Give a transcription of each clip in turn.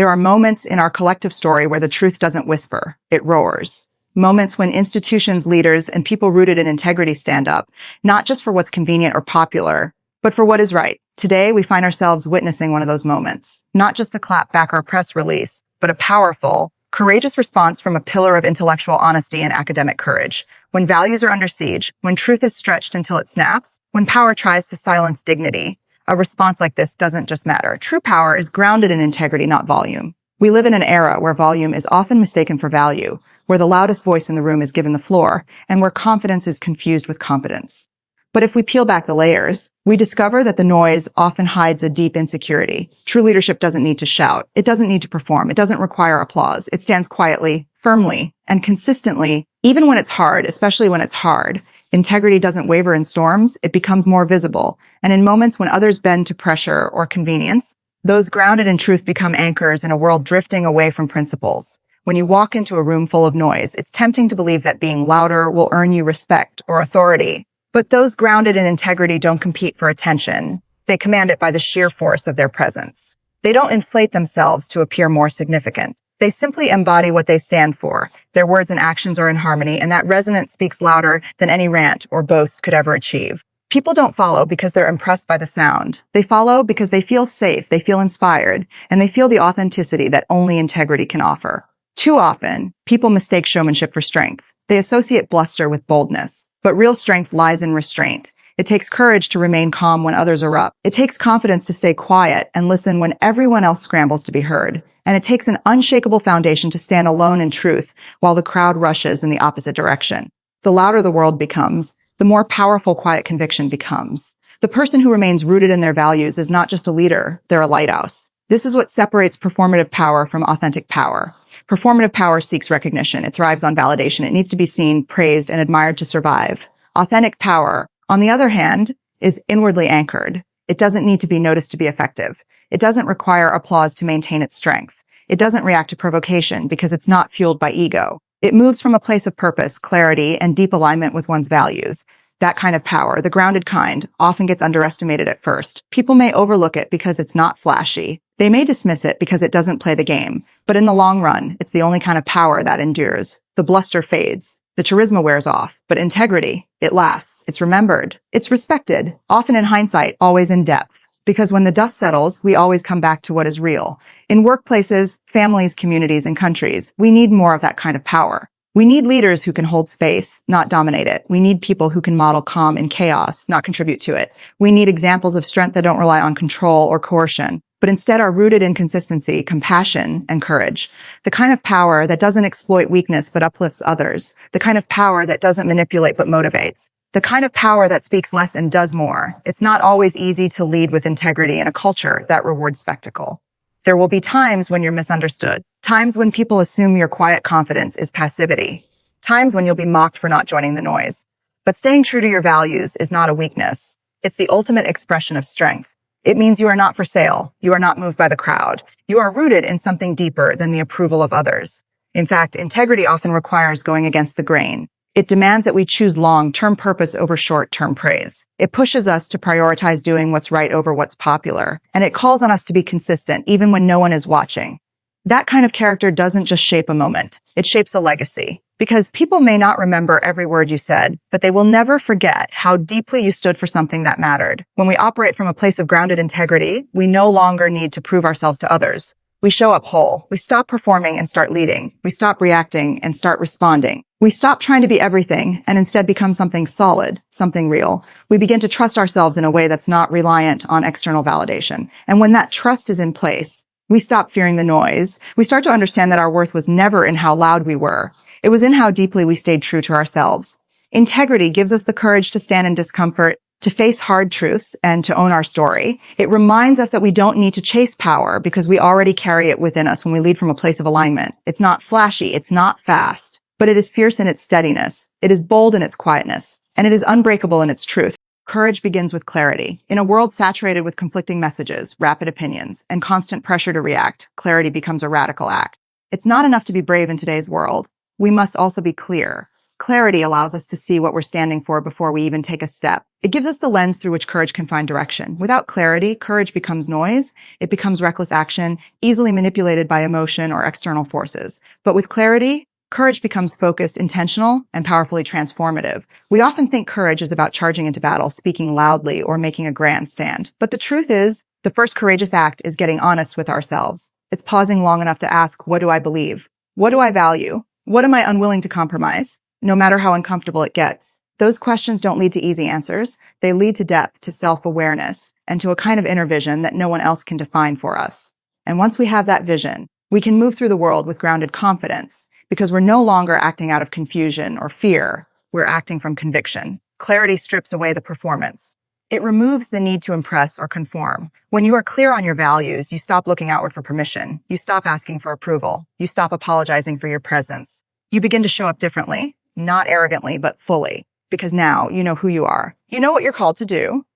There are moments in our collective story where the truth doesn't whisper, it roars. Moments when institutions, leaders, and people rooted in integrity stand up, not just for what's convenient or popular, but for what is right. Today, we find ourselves witnessing one of those moments. Not just a clap back or press release, but a powerful, courageous response from a pillar of intellectual honesty and academic courage. When values are under siege, when truth is stretched until it snaps, when power tries to silence dignity, a response like this doesn't just matter. True power is grounded in integrity, not volume. We live in an era where volume is often mistaken for value, where the loudest voice in the room is given the floor, and where confidence is confused with competence. But if we peel back the layers, we discover that the noise often hides a deep insecurity. True leadership doesn't need to shout. It doesn't need to perform. It doesn't require applause. It stands quietly, firmly, and consistently, even when it's hard, especially when it's hard. Integrity doesn't waver in storms. It becomes more visible. And in moments when others bend to pressure or convenience, those grounded in truth become anchors in a world drifting away from principles. When you walk into a room full of noise, it's tempting to believe that being louder will earn you respect or authority. But those grounded in integrity don't compete for attention. They command it by the sheer force of their presence. They don't inflate themselves to appear more significant. They simply embody what they stand for. Their words and actions are in harmony, and that resonance speaks louder than any rant or boast could ever achieve. People don't follow because they're impressed by the sound. They follow because they feel safe, they feel inspired, and they feel the authenticity that only integrity can offer. Too often, people mistake showmanship for strength. They associate bluster with boldness. But real strength lies in restraint. It takes courage to remain calm when others erupt. It takes confidence to stay quiet and listen when everyone else scrambles to be heard. And it takes an unshakable foundation to stand alone in truth while the crowd rushes in the opposite direction. The louder the world becomes, the more powerful quiet conviction becomes. The person who remains rooted in their values is not just a leader, they're a lighthouse. This is what separates performative power from authentic power. Performative power seeks recognition. It thrives on validation. It needs to be seen, praised, and admired to survive. Authentic power, on the other hand, is inwardly anchored. It doesn't need to be noticed to be effective. It doesn't require applause to maintain its strength. It doesn't react to provocation because it's not fueled by ego. It moves from a place of purpose, clarity, and deep alignment with one's values. That kind of power, the grounded kind, often gets underestimated at first. People may overlook it because it's not flashy. They may dismiss it because it doesn't play the game. But in the long run, it's the only kind of power that endures. The bluster fades. The charisma wears off. But integrity, it lasts. It's remembered. It's respected. Often in hindsight, always in depth. Because when the dust settles, we always come back to what is real. In workplaces, families, communities, and countries, we need more of that kind of power. We need leaders who can hold space, not dominate it. We need people who can model calm in chaos, not contribute to it. We need examples of strength that don't rely on control or coercion, but instead are rooted in consistency, compassion, and courage. The kind of power that doesn't exploit weakness but uplifts others. The kind of power that doesn't manipulate but motivates. The kind of power that speaks less and does more. It's not always easy to lead with integrity in a culture that rewards spectacle. There will be times when you're misunderstood. Times when people assume your quiet confidence is passivity. Times when you'll be mocked for not joining the noise. But staying true to your values is not a weakness. It's the ultimate expression of strength. It means you are not for sale. You are not moved by the crowd. You are rooted in something deeper than the approval of others. In fact, integrity often requires going against the grain. It demands that we choose long-term purpose over short-term praise. It pushes us to prioritize doing what's right over what's popular. And it calls on us to be consistent even when no one is watching. That kind of character doesn't just shape a moment. It shapes a legacy. Because people may not remember every word you said, but they will never forget how deeply you stood for something that mattered. When we operate from a place of grounded integrity, we no longer need to prove ourselves to others. We show up whole. We stop performing and start leading. We stop reacting and start responding. We stop trying to be everything and instead become something solid, something real. We begin to trust ourselves in a way that's not reliant on external validation. And when that trust is in place, we stop fearing the noise. We start to understand that our worth was never in how loud we were. It was in how deeply we stayed true to ourselves. Integrity gives us the courage to stand in discomfort, to face hard truths, and to own our story. It reminds us that we don't need to chase power because we already carry it within us when we lead from a place of alignment. It's not flashy, it's not fast, but it is fierce in its steadiness. It is bold in its quietness, and it is unbreakable in its truth. Courage begins with clarity. In a world saturated with conflicting messages, rapid opinions, and constant pressure to react, clarity becomes a radical act. It's not enough to be brave in today's world. We must also be clear. Clarity allows us to see what we're standing for before we even take a step. It gives us the lens through which courage can find direction. Without clarity, courage becomes noise. It becomes reckless action, easily manipulated by emotion or external forces. But with clarity, courage becomes focused, intentional, and powerfully transformative. We often think courage is about charging into battle, speaking loudly, or making a grand stand. But the truth is, the first courageous act is getting honest with ourselves. It's pausing long enough to ask, what do I believe? What do I value? What am I unwilling to compromise? No matter how uncomfortable it gets. Those questions don't lead to easy answers. They lead to depth, to self-awareness, and to a kind of inner vision that no one else can define for us. And once we have that vision, we can move through the world with grounded confidence, because we're no longer acting out of confusion or fear. We're acting from conviction. Clarity strips away the performance. It removes the need to impress or conform. When you are clear on your values, you stop looking outward for permission. You stop asking for approval. You stop apologizing for your presence. You begin to show up differently, not arrogantly, but fully, because now you know who you are. You know what you're called to do,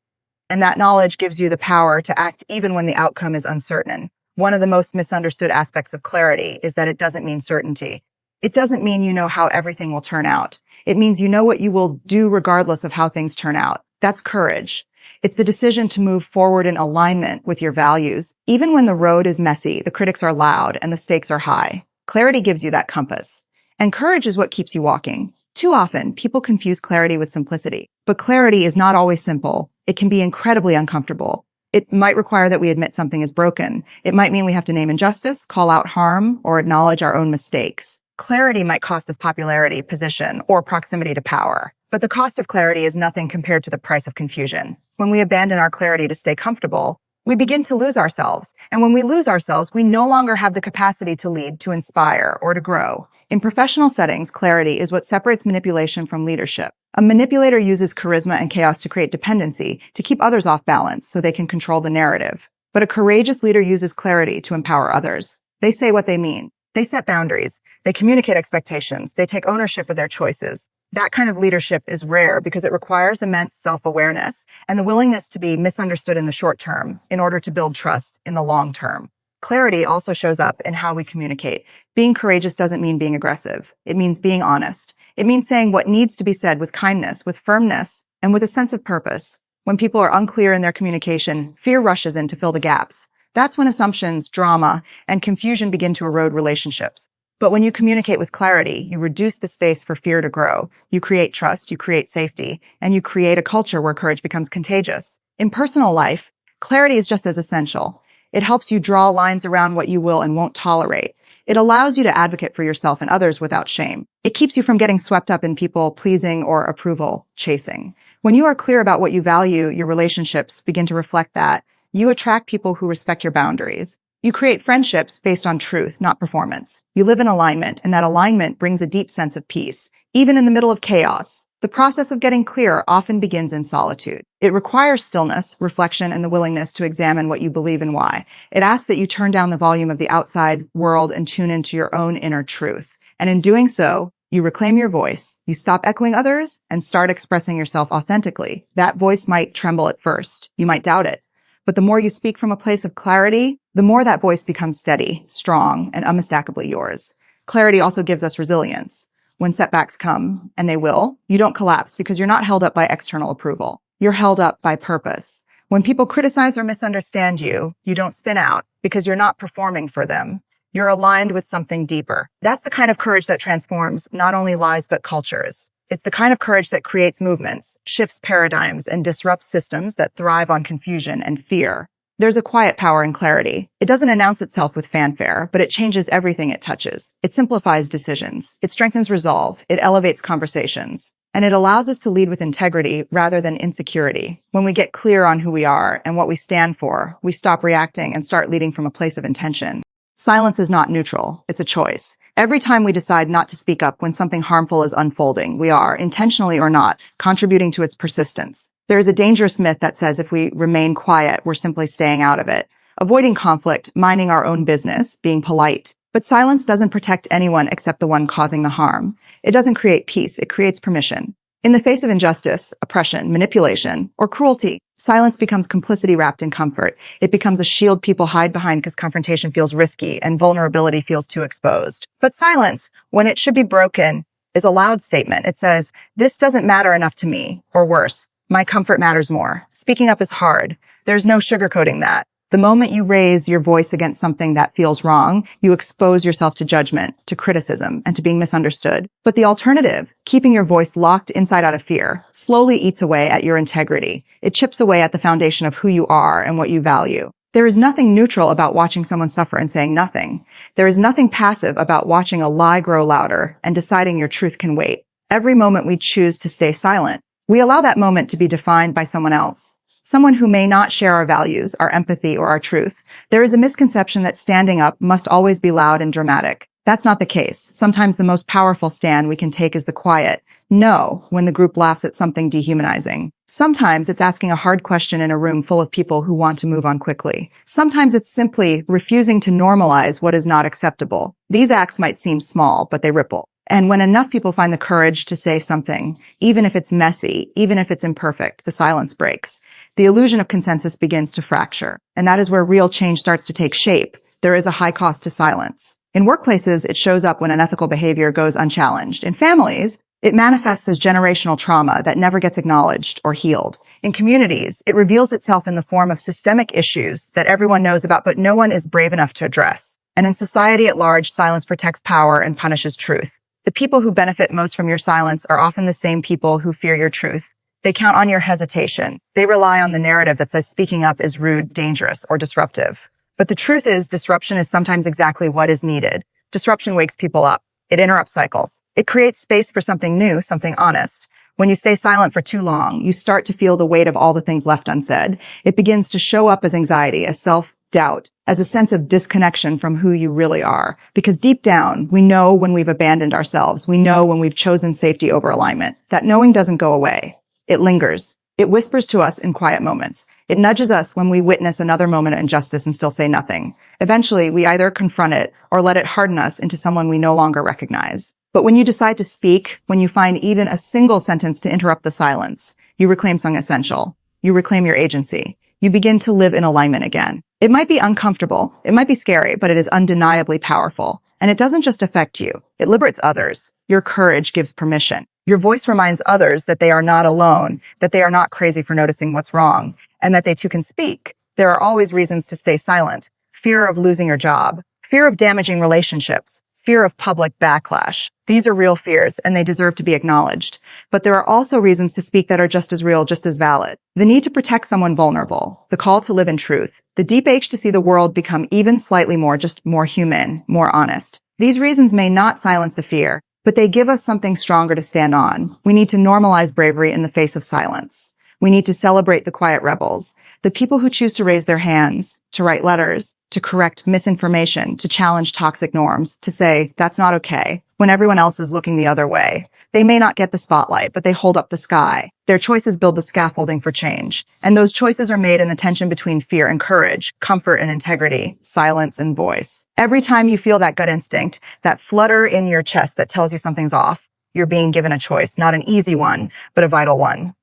and that knowledge gives you the power to act even when the outcome is uncertain. One of the most misunderstood aspects of clarity is that it doesn't mean certainty. It doesn't mean you know how everything will turn out. It means you know what you will do regardless of how things turn out. That's courage. It's the decision to move forward in alignment with your values. Even when the road is messy, the critics are loud, and the stakes are high. Clarity gives you that compass. And courage is what keeps you walking. Too often, people confuse clarity with simplicity. But clarity is not always simple. It can be incredibly uncomfortable. It might require that we admit something is broken. It might mean we have to name injustice, call out harm, or acknowledge our own mistakes. Clarity might cost us popularity, position, or proximity to power. But the cost of clarity is nothing compared to the price of confusion. When we abandon our clarity to stay comfortable, we begin to lose ourselves. And when we lose ourselves, we no longer have the capacity to lead, to inspire, or to grow. In professional settings, clarity is what separates manipulation from leadership. A manipulator uses charisma and chaos to create dependency, to keep others off balance so they can control the narrative. But a courageous leader uses clarity to empower others. They say what they mean. They set boundaries. They communicate expectations. They take ownership of their choices. That kind of leadership is rare because it requires immense self-awareness and the willingness to be misunderstood in the short term in order to build trust in the long term. Clarity also shows up in how we communicate. Being courageous doesn't mean being aggressive. It means being honest. It means saying what needs to be said with kindness, with firmness, and with a sense of purpose. When people are unclear in their communication, fear rushes in to fill the gaps. That's when assumptions, drama, and confusion begin to erode relationships. But when you communicate with clarity, you reduce the space for fear to grow. You create trust, you create safety, and you create a culture where courage becomes contagious. In personal life, clarity is just as essential. It helps you draw lines around what you will and won't tolerate. It allows you to advocate for yourself and others without shame. It keeps you from getting swept up in people pleasing or approval chasing. When you are clear about what you value, your relationships begin to reflect that. You attract people who respect your boundaries. You create friendships based on truth, not performance. You live in alignment, and that alignment brings a deep sense of peace, even in the middle of chaos. The process of getting clear often begins in solitude. It requires stillness, reflection, and the willingness to examine what you believe and why. It asks that you turn down the volume of the outside world and tune into your own inner truth. And in doing so, you reclaim your voice. You stop echoing others and start expressing yourself authentically. That voice might tremble at first. You might doubt it. But the more you speak from a place of clarity, the more that voice becomes steady, strong, and unmistakably yours. Clarity also gives us resilience. When setbacks come, and they will, you don't collapse because you're not held up by external approval. You're held up by purpose. When people criticize or misunderstand you, you don't spin out because you're not performing for them. You're aligned with something deeper. That's the kind of courage that transforms not only lives but cultures. It's the kind of courage that creates movements, shifts paradigms, and disrupts systems that thrive on confusion and fear. There's a quiet power in clarity. It doesn't announce itself with fanfare, but it changes everything it touches. It simplifies decisions. It strengthens resolve. It elevates conversations. And it allows us to lead with integrity rather than insecurity. When we get clear on who we are and what we stand for, we stop reacting and start leading from a place of intention. Silence is not neutral. It's a choice. Every time we decide not to speak up when something harmful is unfolding, we are, intentionally or not, contributing to its persistence. There is a dangerous myth that says if we remain quiet, we're simply staying out of it, avoiding conflict, minding our own business, being polite. But silence doesn't protect anyone except the one causing the harm. It doesn't create peace, it creates permission. In the face of injustice, oppression, manipulation, or cruelty, silence becomes complicity wrapped in comfort. It becomes a shield people hide behind because confrontation feels risky and vulnerability feels too exposed. But silence, when it should be broken, is a loud statement. It says, "This doesn't matter enough to me," or worse, "My comfort matters more." Speaking up is hard. There's no sugarcoating that. The moment you raise your voice against something that feels wrong, you expose yourself to judgment, to criticism, and to being misunderstood. But the alternative, keeping your voice locked inside out of fear, slowly eats away at your integrity. It chips away at the foundation of who you are and what you value. There is nothing neutral about watching someone suffer and saying nothing. There is nothing passive about watching a lie grow louder and deciding your truth can wait. Every moment we choose to stay silent, we allow that moment to be defined by someone else. Someone who may not share our values, our empathy, or our truth. There is a misconception that standing up must always be loud and dramatic. That's not the case. Sometimes the most powerful stand we can take is the quiet no when the group laughs at something dehumanizing. Sometimes it's asking a hard question in a room full of people who want to move on quickly. Sometimes it's simply refusing to normalize what is not acceptable. These acts might seem small, but they ripple. And when enough people find the courage to say something, even if it's messy, even if it's imperfect, the silence breaks. The illusion of consensus begins to fracture. And that is where real change starts to take shape. There is a high cost to silence. In workplaces, it shows up when unethical behavior goes unchallenged. In families, it manifests as generational trauma that never gets acknowledged or healed. In communities, it reveals itself in the form of systemic issues that everyone knows about, but no one is brave enough to address. And in society at large, silence protects power and punishes truth. The people who benefit most from your silence are often the same people who fear your truth. They count on your hesitation. They rely on the narrative that says speaking up is rude, dangerous, or disruptive. But the truth is, disruption is sometimes exactly what is needed. Disruption wakes people up. It interrupts cycles. It creates space for something new, something honest. When you stay silent for too long, you start to feel the weight of all the things left unsaid. It begins to show up as anxiety, as self-doubt, as a sense of disconnection from who you really are. Because deep down, we know when we've abandoned ourselves. We know when we've chosen safety over alignment. That knowing doesn't go away. It lingers. It whispers to us in quiet moments. It nudges us when we witness another moment of injustice and still say nothing. Eventually, we either confront it or let it harden us into someone we no longer recognize. But when you decide to speak, when you find even a single sentence to interrupt the silence, you reclaim something essential. You reclaim your agency. You begin to live in alignment again. It might be uncomfortable. It might be scary, but it is undeniably powerful. And it doesn't just affect you. It liberates others. Your courage gives permission. Your voice reminds others that they are not alone, that they are not crazy for noticing what's wrong, and that they too can speak. There are always reasons to stay silent. Fear of losing your job, fear of damaging relationships, fear of public backlash. These are real fears, and they deserve to be acknowledged. But there are also reasons to speak that are just as real, just as valid. The need to protect someone vulnerable, the call to live in truth, the deep ache to see the world become even slightly more, just more human, more honest. These reasons may not silence the fear, but they give us something stronger to stand on. We need to normalize bravery in the face of silence. We need to celebrate the quiet rebels, the people who choose to raise their hands, to write letters, to correct misinformation, to challenge toxic norms, to say, that's not okay, when everyone else is looking the other way. They may not get the spotlight, but they hold up the sky. Their choices build the scaffolding for change. And those choices are made in the tension between fear and courage, comfort and integrity, silence and voice. Every time you feel that gut instinct, that flutter in your chest that tells you something's off, you're being given a choice, not an easy one, but a vital one.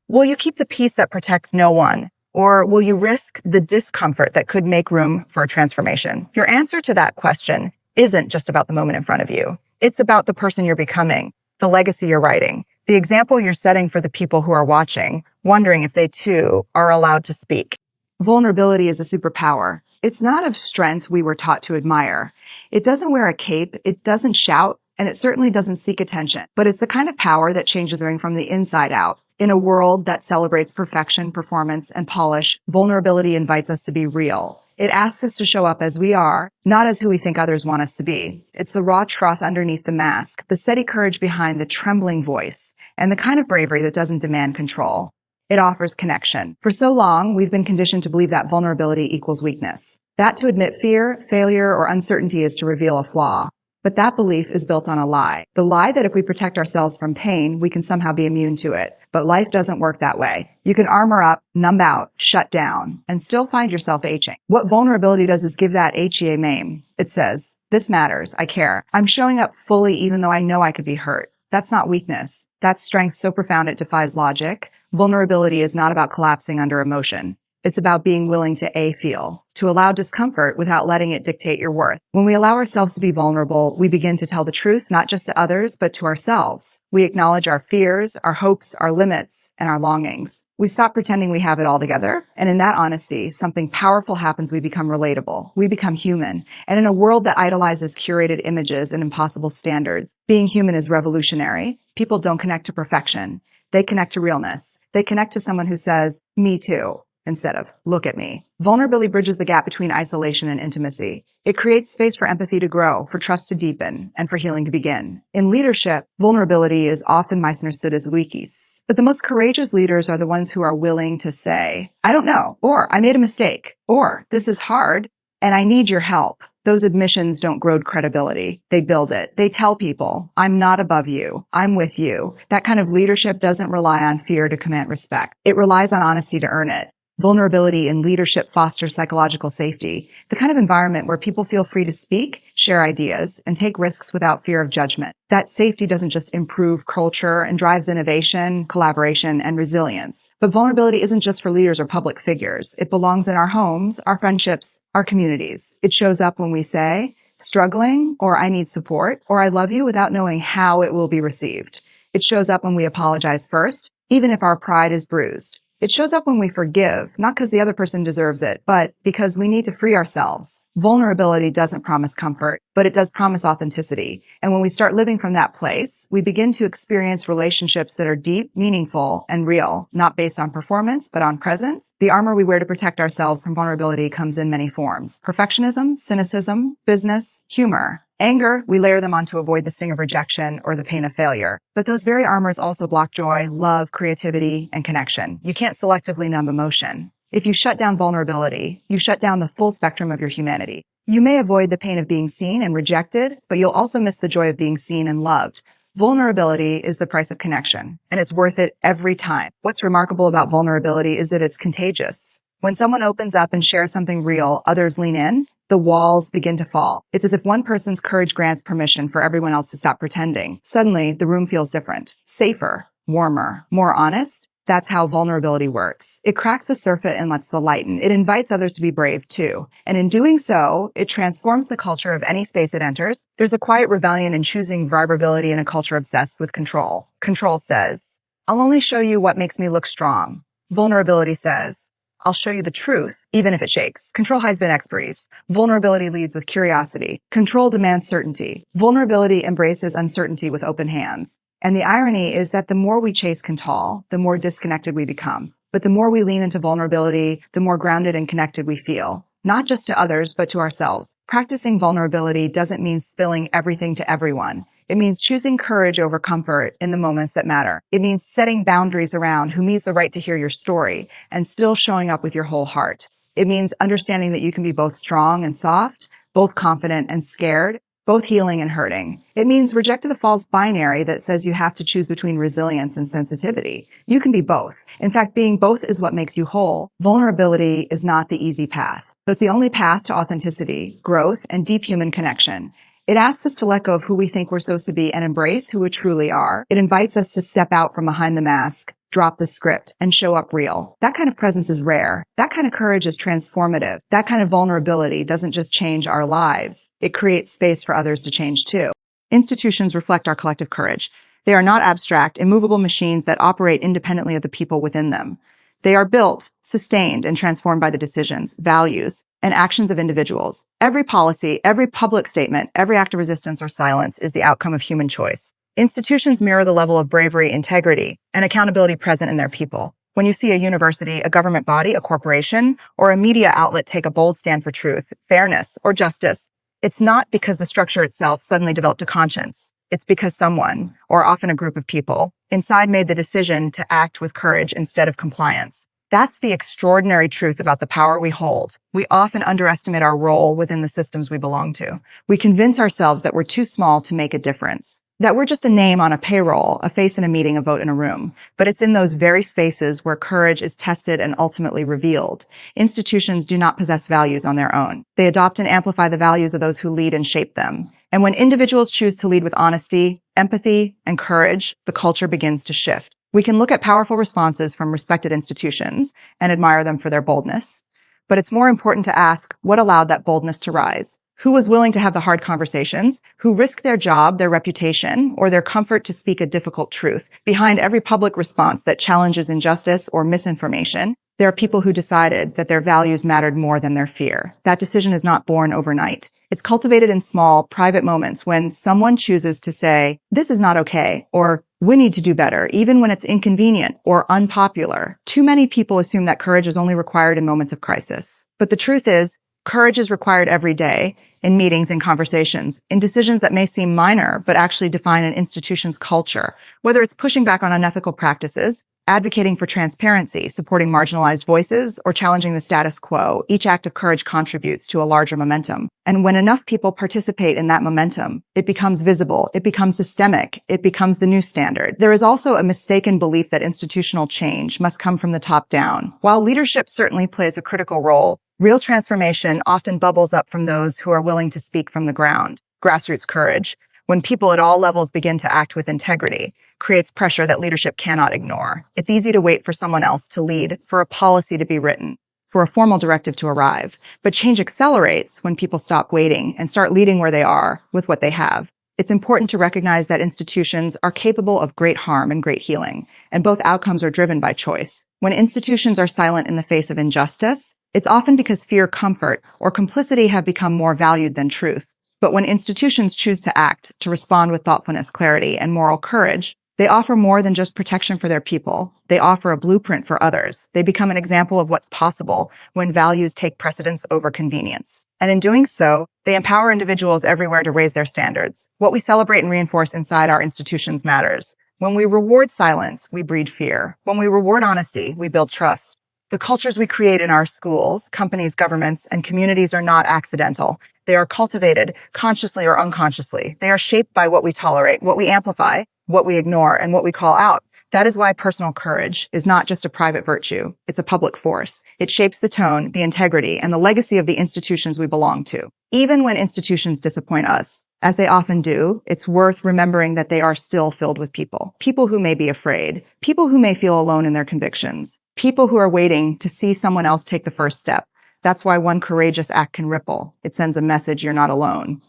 Will you keep the peace that protects no one? Or will you risk the discomfort that could make room for a transformation? Your answer to that question isn't just about the moment in front of you. It's about the person you're becoming, the legacy you're writing, the example you're setting for the people who are watching, wondering if they too are allowed to speak. Vulnerability is a superpower. It's not of strength we were taught to admire. It doesn't wear a cape, it doesn't shout, and it certainly doesn't seek attention. But it's the kind of power that changes everything from the inside out. In a world that celebrates perfection, performance, and polish, vulnerability invites us to be real. It asks us to show up as we are, not as who we think others want us to be. It's the raw truth underneath the mask, the steady courage behind the trembling voice, and the kind of bravery that doesn't demand control. It offers connection. For so long, we've been conditioned to believe that vulnerability equals weakness. That to admit fear, failure, or uncertainty is to reveal a flaw. But that belief is built on a lie. The lie that if we protect ourselves from pain, we can somehow be immune to it. But life doesn't work that way. You can armor up, numb out, shut down, and still find yourself aching. What vulnerability does is give that achy a name. It says, this matters, I care. I'm showing up fully even though I know I could be hurt. That's not weakness. That's strength so profound it defies logic. Vulnerability is not about collapsing under emotion. It's about being willing to feel, to allow discomfort without letting it dictate your worth. When we allow ourselves to be vulnerable, we begin to tell the truth, not just to others, but to ourselves. We acknowledge our fears, our hopes, our limits, and our longings. We stop pretending we have it all together, and in that honesty, something powerful happens. We become relatable. We become human. And in a world that idolizes curated images and impossible standards, being human is revolutionary. People don't connect to perfection. They connect to realness. They connect to someone who says, "Me too," instead of "look at me." Vulnerability bridges the gap between isolation and intimacy. It creates space for empathy to grow, for trust to deepen, and for healing to begin. In leadership, vulnerability is often misunderstood as weakness. But the most courageous leaders are the ones who are willing to say, "I don't know," or "I made a mistake," or "this is hard, and I need your help." Those admissions don't grow credibility. They build it. They tell people, "I'm not above you. I'm with you." That kind of leadership doesn't rely on fear to command respect. It relies on honesty to earn it. Vulnerability in leadership fosters psychological safety, the kind of environment where people feel free to speak, share ideas, and take risks without fear of judgment. That safety doesn't just improve culture and drives innovation, collaboration, and resilience. But vulnerability isn't just for leaders or public figures. It belongs in our homes, our friendships, our communities. It shows up when we say, "Struggling," or "I need support," or "I love you," without knowing how it will be received. It shows up when we apologize first, even if our pride is bruised. It shows up when we forgive, not because the other person deserves it, but because we need to free ourselves. Vulnerability doesn't promise comfort, but it does promise authenticity. And when we start living from that place, we begin to experience relationships that are deep, meaningful, and real, not based on performance, but on presence. The armor we wear to protect ourselves from vulnerability comes in many forms: perfectionism, cynicism, business, humor. Anger, we layer them on to avoid the sting of rejection or the pain of failure. But those very armors also block joy, love, creativity, and connection. You can't selectively numb emotion. If you shut down vulnerability, you shut down the full spectrum of your humanity. You may avoid the pain of being seen and rejected, but you'll also miss the joy of being seen and loved. Vulnerability is the price of connection, and it's worth it every time. What's remarkable about vulnerability is that it's contagious. When someone opens up and shares something real, others lean in. The walls begin to fall. It's as if one person's courage grants permission for everyone else to stop pretending. Suddenly, the room feels different, safer, warmer, more honest. That's how vulnerability works. It cracks the surface and lets the light in. It invites others to be brave too. And in doing so, it transforms the culture of any space it enters. There's a quiet rebellion in choosing vulnerability in a culture obsessed with control. Control says, "I'll only show you what makes me look strong." Vulnerability says, "I'll show you the truth, even if it shakes." Control hides behind expertise. Vulnerability leads with curiosity. Control demands certainty. Vulnerability embraces uncertainty with open hands. And the irony is that the more we chase control, the more disconnected we become. But the more we lean into vulnerability, the more grounded and connected we feel. Not just to others, but to ourselves. Practicing vulnerability doesn't mean spilling everything to everyone. It means choosing courage over comfort in the moments that matter. It means setting boundaries around who needs the right to hear your story and still showing up with your whole heart. It means understanding that you can be both strong and soft, both confident and scared, both healing and hurting. It means reject the false binary that says you have to choose between resilience and sensitivity. You can be both. In fact, being both is what makes you whole. Vulnerability is not the easy path, but it's the only path to authenticity, growth, and deep human connection. It asks us to let go of who we think we're supposed to be and embrace who we truly are. It invites us to step out from behind the mask, drop the script, and show up real. That kind of presence is rare. That kind of courage is transformative. That kind of vulnerability doesn't just change our lives. It creates space for others to change too. Institutions reflect our collective courage. They are not abstract, immovable machines that operate independently of the people within them. They are built, sustained, and transformed by the decisions, values, and actions of individuals. Every policy, every public statement, every act of resistance or silence is the outcome of human choice. Institutions mirror the level of bravery, integrity, and accountability present in their people. When you see a university, a government body, a corporation, or a media outlet take a bold stand for truth, fairness, or justice, it's not because the structure itself suddenly developed a conscience. It's because someone, or often a group of people, inside made the decision to act with courage instead of compliance. That's the extraordinary truth about the power we hold. We often underestimate our role within the systems we belong to. We convince ourselves that we're too small to make a difference, that we're just a name on a payroll, a face in a meeting, a vote in a room. But it's in those very spaces where courage is tested and ultimately revealed. Institutions do not possess values on their own. They adopt and amplify the values of those who lead and shape them. And when individuals choose to lead with honesty, empathy, and courage, the culture begins to shift. We can look at powerful responses from respected institutions and admire them for their boldness. But it's more important to ask what allowed that boldness to rise. Who was willing to have the hard conversations? Who risked their job, their reputation, or their comfort to speak a difficult truth? Behind every public response that challenges injustice or misinformation, there are people who decided that their values mattered more than their fear. That decision is not born overnight. It's cultivated in small, private moments when someone chooses to say, "This is not okay," or "We need to do better," even when it's inconvenient or unpopular. Too many people assume that courage is only required in moments of crisis. But the truth is, courage is required every day, in meetings and conversations, in decisions that may seem minor but actually define an institution's culture. Whether it's pushing back on unethical practices, advocating for transparency, supporting marginalized voices, or challenging the status quo, each act of courage contributes to a larger momentum. And when enough people participate in that momentum, it becomes visible, it becomes systemic, it becomes the new standard. There is also a mistaken belief that institutional change must come from the top down. While leadership certainly plays a critical role, real transformation often bubbles up from those who are willing to speak from the ground. Grassroots courage, when people at all levels begin to act with integrity, creates pressure that leadership cannot ignore. It's easy to wait for someone else to lead, for a policy to be written, for a formal directive to arrive. But change accelerates when people stop waiting and start leading where they are with what they have. It's important to recognize that institutions are capable of great harm and great healing, and both outcomes are driven by choice. When institutions are silent in the face of injustice, it's often because fear, comfort, or complicity have become more valued than truth. But when institutions choose to act, to respond with thoughtfulness, clarity, and moral courage, they offer more than just protection for their people. They offer a blueprint for others. They become an example of what's possible when values take precedence over convenience. And in doing so, they empower individuals everywhere to raise their standards. What we celebrate and reinforce inside our institutions matters. When we reward silence, we breed fear. When we reward honesty, we build trust. The cultures we create in our schools, companies, governments, and communities are not accidental. They are cultivated, consciously or unconsciously. They are shaped by what we tolerate, what we amplify, what we ignore, and what we call out. That is why personal courage is not just a private virtue. It's a public force. It shapes the tone, the integrity, and the legacy of the institutions we belong to. Even when institutions disappoint us, as they often do, it's worth remembering that they are still filled with people. People who may be afraid, people who may feel alone in their convictions, people who are waiting to see someone else take the first step. That's why one courageous act can ripple. It sends a message you're not alone.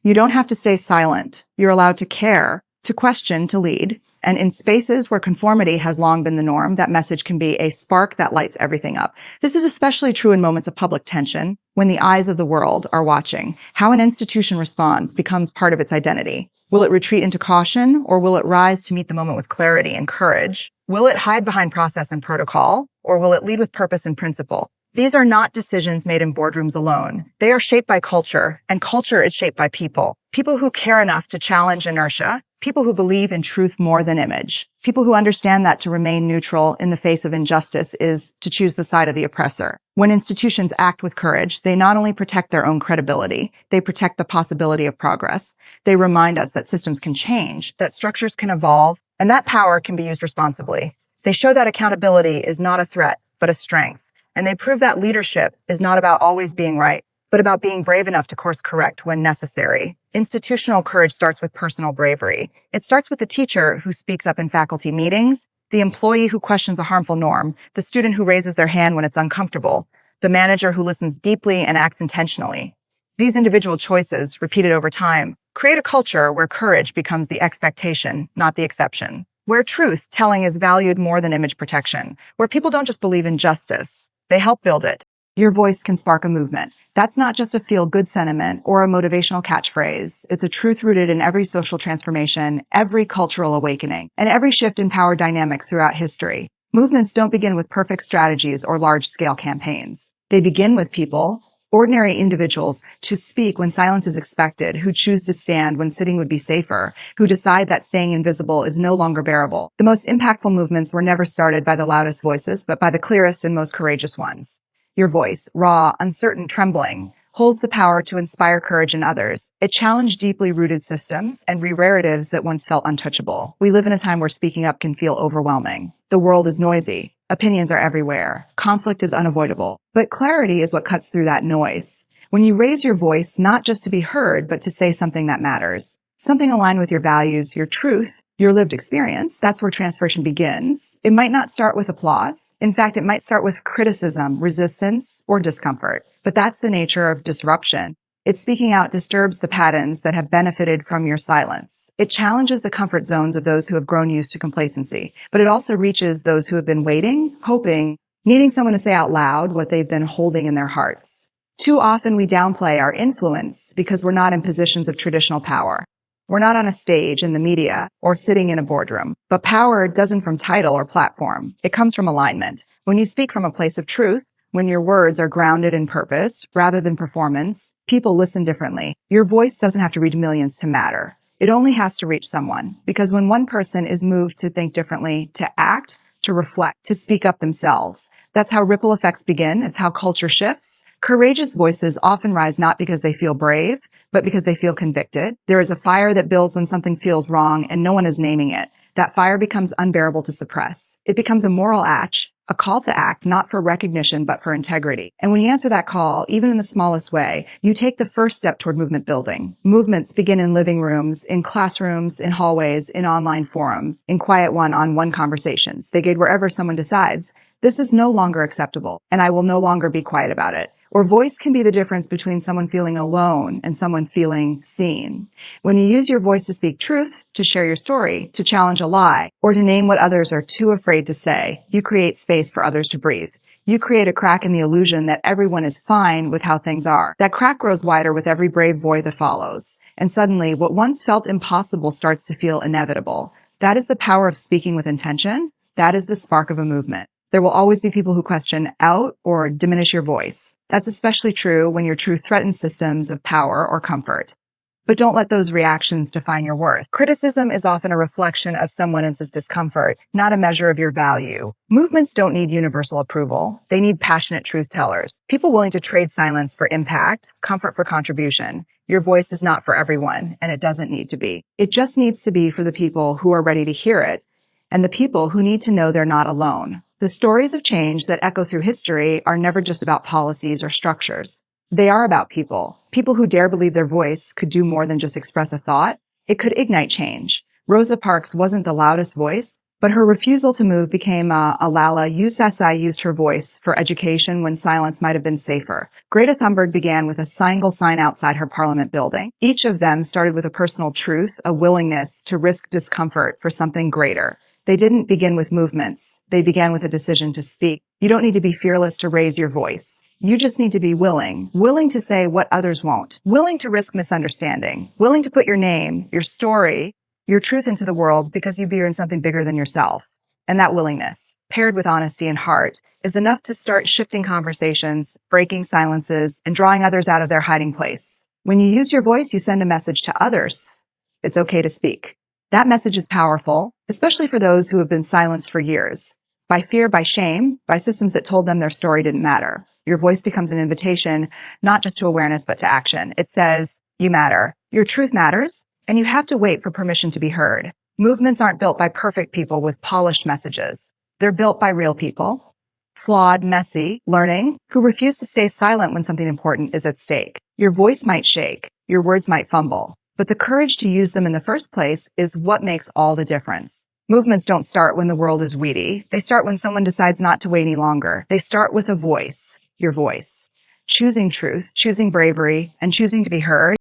You don't have to stay silent. You're allowed to care, to question, to lead. And in spaces where conformity has long been the norm, that message can be a spark that lights everything up. This is especially true in moments of public tension, when the eyes of the world are watching. How an institution responds becomes part of its identity. Will it retreat into caution, or will it rise to meet the moment with clarity and courage? Will it hide behind process and protocol, or will it lead with purpose and principle? These are not decisions made in boardrooms alone. They are shaped by culture, and culture is shaped by people. People who care enough to challenge inertia, people who believe in truth more than image, people who understand that to remain neutral in the face of injustice is to choose the side of the oppressor. When institutions act with courage, they not only protect their own credibility, they protect the possibility of progress. They remind us that systems can change, that structures can evolve, and that power can be used responsibly. They show that accountability is not a threat, but a strength. And they prove that leadership is not about always being right, but about being brave enough to course correct when necessary. Institutional courage starts with personal bravery. It starts with the teacher who speaks up in faculty meetings, the employee who questions a harmful norm, the student who raises their hand when it's uncomfortable, the manager who listens deeply and acts intentionally. These individual choices, repeated over time, create a culture where courage becomes the expectation, not the exception. Where truth-telling is valued more than image protection. Where people don't just believe in justice, they help build it. Your voice can spark a movement. That's not just a feel-good sentiment or a motivational catchphrase. It's a truth rooted in every social transformation, every cultural awakening, and every shift in power dynamics throughout history. Movements don't begin with perfect strategies or large-scale campaigns. They begin with people, ordinary individuals, to speak when silence is expected, who choose to stand when sitting would be safer, who decide that staying invisible is no longer bearable. The most impactful movements were never started by the loudest voices, but by the clearest and most courageous ones. Your voice, raw, uncertain, trembling, holds the power to inspire courage in others. It challenged deeply rooted systems and re-narratives that once felt untouchable. We live in a time where speaking up can feel overwhelming. The world is noisy. Opinions are everywhere. Conflict is unavoidable. But clarity is what cuts through that noise. When you raise your voice, not just to be heard, but to say something that matters. Something aligned with your values, your truth, your lived experience. That's where transformation begins. It might not start with applause. In fact, it might start with criticism, resistance, or discomfort. But that's the nature of disruption. Its speaking out disturbs the patterns that have benefited from your silence. It challenges the comfort zones of those who have grown used to complacency, but it also reaches those who have been waiting, hoping, needing someone to say out loud what they've been holding in their hearts. Too often we downplay our influence because we're not in positions of traditional power. We're not on a stage in the media or sitting in a boardroom. But power doesn't from title or platform. It comes from alignment. When you speak from a place of truth, when your words are grounded in purpose rather than performance, people listen differently. Your voice doesn't have to reach millions to matter. It only has to reach someone. Because when one person is moved to think differently, to act, to reflect, to speak up themselves, that's how ripple effects begin. It's how culture shifts. Courageous voices often rise not because they feel brave, but because they feel convicted. There is a fire that builds when something feels wrong and no one is naming it. That fire becomes unbearable to suppress. It becomes a moral act, a call to act, not for recognition, but for integrity. And when you answer that call, even in the smallest way, you take the first step toward movement building. Movements begin in living rooms, in classrooms, in hallways, in online forums, in quiet one-on-one conversations. They get wherever someone decides, this is no longer acceptable, and I will no longer be quiet about it. Or voice can be the difference between someone feeling alone and someone feeling seen. When you use your voice to speak truth, to share your story, to challenge a lie, or to name what others are too afraid to say, you create space for others to breathe. You create a crack in the illusion that everyone is fine with how things are. That crack grows wider with every brave voice that follows. And suddenly, what once felt impossible starts to feel inevitable. That is the power of speaking with intention. That is the spark of a movement. There will always be people who question out or diminish your voice. That's especially true when your truth threatens systems of power or comfort. But don't let those reactions define your worth. Criticism is often a reflection of someone else's discomfort, not a measure of your value. Movements don't need universal approval. They need passionate truth tellers. People willing to trade silence for impact, comfort for contribution. Your voice is not for everyone, and it doesn't need to be. It just needs to be for the people who are ready to hear it, and the people who need to know they're not alone. The stories of change that echo through history are never just about policies or structures. They are about people. People who dare believe their voice could do more than just express a thought. It could ignite change. Rosa Parks wasn't the loudest voice, but her refusal to move became Alala Yousafzai used her voice for education when silence might have been safer. Greta Thunberg began with a single sign outside her parliament building. Each of them started with a personal truth, a willingness to risk discomfort for something greater. They didn't begin with movements. They began with a decision to speak. You don't need to be fearless to raise your voice. You just need to be willing to say what others won't, willing to risk misunderstanding, willing to put your name, your story, your truth into the world because you believe in something bigger than yourself. And that willingness, paired with honesty and heart, is enough to start shifting conversations, breaking silences, and drawing others out of their hiding place. When you use your voice, you send a message to others. It's okay to speak. That message is powerful, especially for those who have been silenced for years. By fear, by shame, by systems that told them their story didn't matter. Your voice becomes an invitation, not just to awareness, but to action. It says, you matter. Your truth matters, and you have to wait for permission to be heard. Movements aren't built by perfect people with polished messages. They're built by real people, flawed, messy, learning, who refuse to stay silent when something important is at stake. Your voice might shake. Your words might fumble. But the courage to use them in the first place is what makes all the difference. Movements don't start when the world is weedy. They start when someone decides not to wait any longer. They start with a voice, your voice. Choosing truth, choosing bravery, and choosing to be heard